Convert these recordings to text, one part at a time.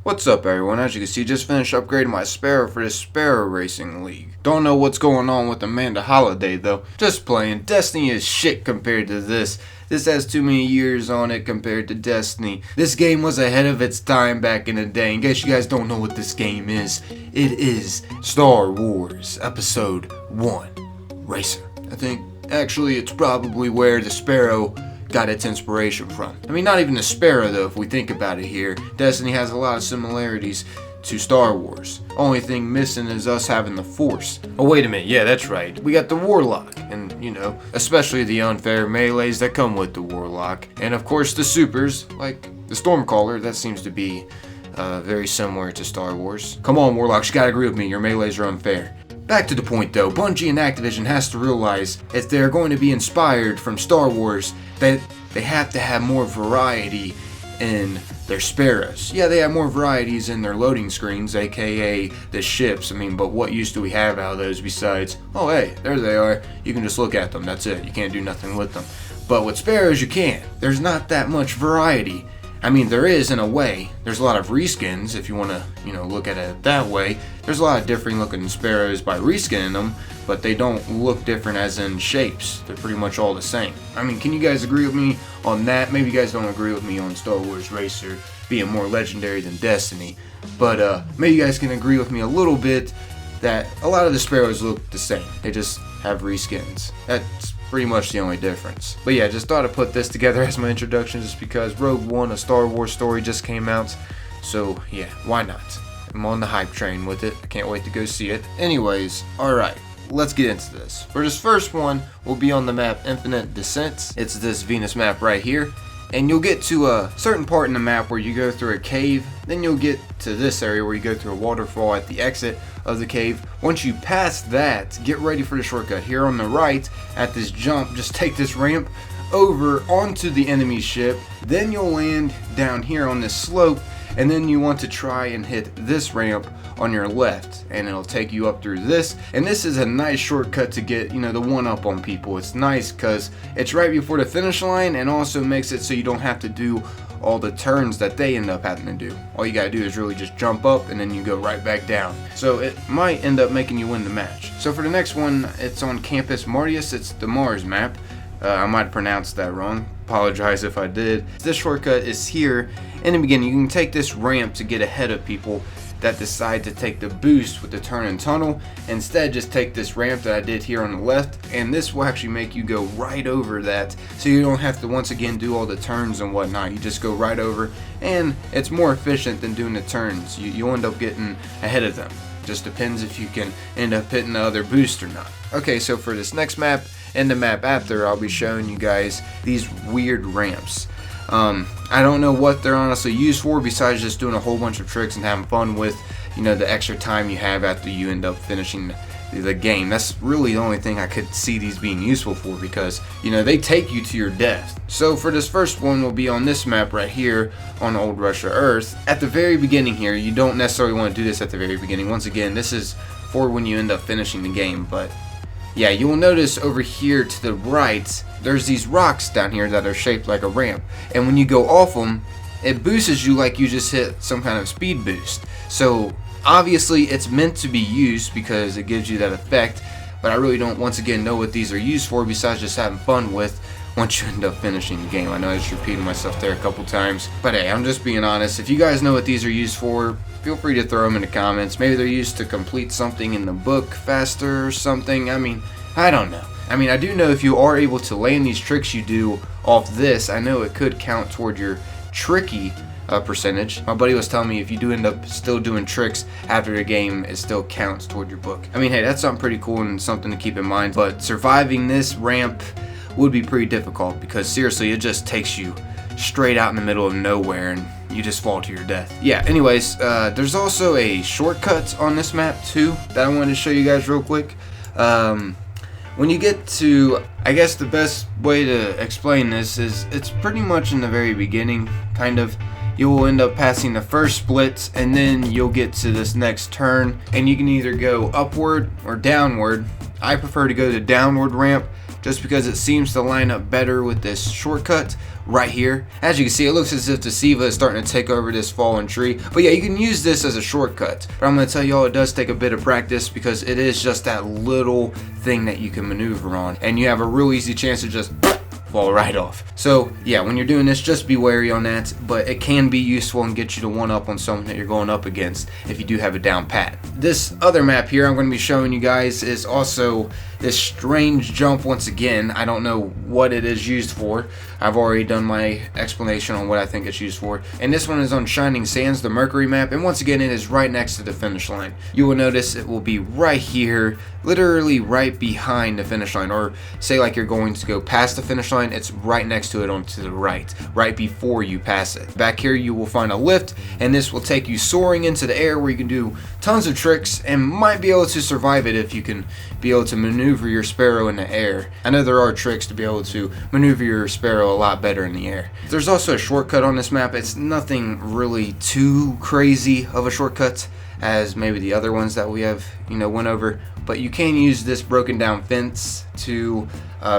What's up everyone, as you can see, just finished upgrading my Sparrow for this Sparrow Racing League. Don't know what's going on with Amanda Holiday though, just playing. Destiny is shit compared to this. This has too many years on it compared to Destiny. This game was ahead of its time back in the day. In case you guys don't know what this game is, it is Star Wars Episode 1 Racer. I think actually it's probably where the Sparrow got its inspiration from. I mean, not even the Sparrow though, if we think about it here. Destiny has a lot of similarities to Star Wars. Only thing missing is us having the Force. Oh wait a minute, yeah, that's right. We got the Warlock, and you know, especially the unfair melees that come with the Warlock. And of course the supers, like the Stormcaller, that seems to be very similar to Star Wars. Come on Warlocks, you gotta agree with me, your melees are unfair. Back to the point though, Bungie and Activision has to realize if they're going to be inspired from Star Wars, that they have to have more variety in their Sparrows. Yeah, they have more varieties in their loading screens, aka the ships. I mean, but what use do we have out of those besides, oh hey, there they are, you can just look at them, that's it, you can't do nothing with them. But with Sparrows you can. There's not that much variety. I mean, there is in a way. There's a lot of reskins, if you want to, look at it that way. There's a lot of different looking Sparrows by reskinning them, but they don't look different as in shapes. They're pretty much all the same. I mean, can you guys agree with me on that? Maybe you guys don't agree with me on Star Wars Racer being more legendary than Destiny, but maybe you guys can agree with me a little bit that a lot of the Sparrows look the same. They just have reskins. That's pretty much the only difference. But yeah, just thought I'd put this together as my introduction just because Rogue One, a Star Wars story, just came out. So yeah, why not? I'm on the hype train with it. I can't wait to go see it. Anyways, alright, let's get into this. For this first one, we'll be on the map Infinite Descents. It's this Venus map right here. And you'll get to a certain part in the map where you go through a cave. Then you'll get to this area where you go through a waterfall at the exit of the cave. Once you pass that, get ready for the shortcut. Here on the right, at this jump, just take this ramp over onto the enemy ship. Then you'll land down here on this slope. And then you want to try and hit this ramp on your left, and it'll take you up through this. And this is a nice shortcut to get, the one up on people. It's nice because it's right before the finish line, and also makes it so you don't have to do all the turns that they end up having to do. All you gotta do is really just jump up and then you go right back down. So it might end up making you win the match. So for the next one, it's on Campus Martius. It's the Mars map. I might have pronounced that wrong. Apologize if I did. This shortcut is here in the beginning. You can take this ramp to get ahead of people that decide to take the boost with the turn and tunnel. Instead, just take this ramp that I did here on the left, and this will actually make you go right over that, so you don't have to once again do all the turns and whatnot. You just go right over, and it's more efficient than doing the turns. You end up getting ahead of them. Just depends if you can end up hitting the other boost or not. Okay, so for this next map, and the map after, I'll be showing you guys these weird ramps. I don't know what they're honestly used for besides just doing a whole bunch of tricks and having fun with, the extra time you have after you end up finishing the game. That's really the only thing I could see these being useful for because, they take you to your death. So for this first one, we'll be on this map right here on Old Russia Earth. At the very beginning here, you don't necessarily want to do this at the very beginning. Once again, this is for when you end up finishing the game, but yeah, you will notice over here to the right, there's these rocks down here that are shaped like a ramp. And when you go off them, it boosts you like you just hit some kind of speed boost. So obviously it's meant to be used because it gives you that effect. But I really don't once again know what these are used for besides just having fun with once you end up finishing the game. I know I just repeated myself there a couple times. But hey, I'm just being honest. If you guys know what these are used for, feel free to throw them in the comments. Maybe they're used to complete something in the book faster or something. I mean, I don't know. I mean, I do know if you are able to land these tricks you do off this, I know it could count toward your tricky percentage. My buddy was telling me if you do end up still doing tricks after the game, it still counts toward your book. I mean, hey, that's something pretty cool and something to keep in mind. But surviving this ramp would be pretty difficult because seriously, it just takes you straight out in the middle of nowhere and you just fall to your death. Yeah, anyways, there's also a shortcut on this map too that I wanted to show you guys real quick. When you get to, I guess the best way to explain this is it's pretty much in the very beginning, kind of. You will end up passing the first split and then you'll get to this next turn and you can either go upward or downward. I prefer to go the downward ramp just because it seems to line up better with this shortcut right here. As you can see, it looks as if the Siva is starting to take over this fallen tree. But yeah, you can use this as a shortcut. But I'm going to tell y'all it does take a bit of practice because it is just that little thing that you can maneuver on. And you have a real easy chance to just fall right off. So yeah, when you're doing this, just be wary on that, but it can be useful and get you to one up on something that you're going up against if you do have it down pat. This other map here I'm going to be showing you guys is also this strange jump once again. I don't know what it is used for. I've already done my explanation on what I think it's used for. And this one is on Shining Sands, the Mercury map, and once again it is right next to the finish line. You will notice it will be right here, literally right behind the finish line, or say like you're going to go past the finish line, it's right next to it on to the right before you pass it. Back here you will find a lift, and this will take you soaring into the air where you can do tons of tricks and might be able to survive it if you can be able to maneuver your Sparrow in the air. I know there are tricks to be able to maneuver your Sparrow a lot better in the air. There's also a shortcut on this map. It's nothing really too crazy of a shortcut as maybe the other ones that we have, went over, but you can use this broken down fence to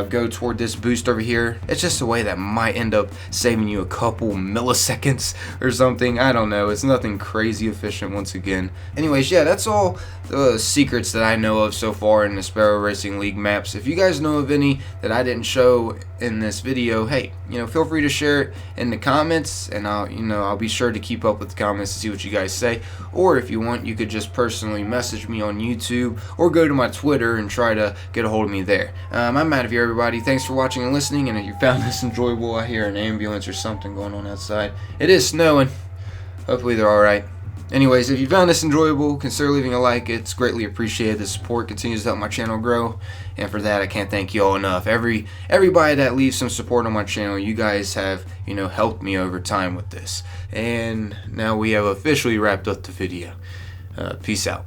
go toward this boost over here. It's just a way that might end up saving you a couple milliseconds or something. I don't know. It's nothing crazy efficient once again. Anyways, yeah, that's all the secrets that I know of so far in the Sparrow Racing League maps. If you guys know of any that I didn't show in this video, hey, feel free to share it in the comments, and I'll be sure to keep up with the comments to see what you guys say. Or if you want, you could just personally message me on YouTube or go to my Twitter and try to get a hold of me there. I'm out of here, everybody. Thanks for watching and listening, and if you found this enjoyable, I hear an ambulance or something going on outside. It is snowing. Hopefully they're alright. Anyways, if you found this enjoyable, consider leaving a like. It's greatly appreciated. The support continues to help my channel grow, and for that I can't thank you all enough. Everybody that leaves some support on my channel, you guys have helped me over time with this. And now we have officially wrapped up the video. Peace out.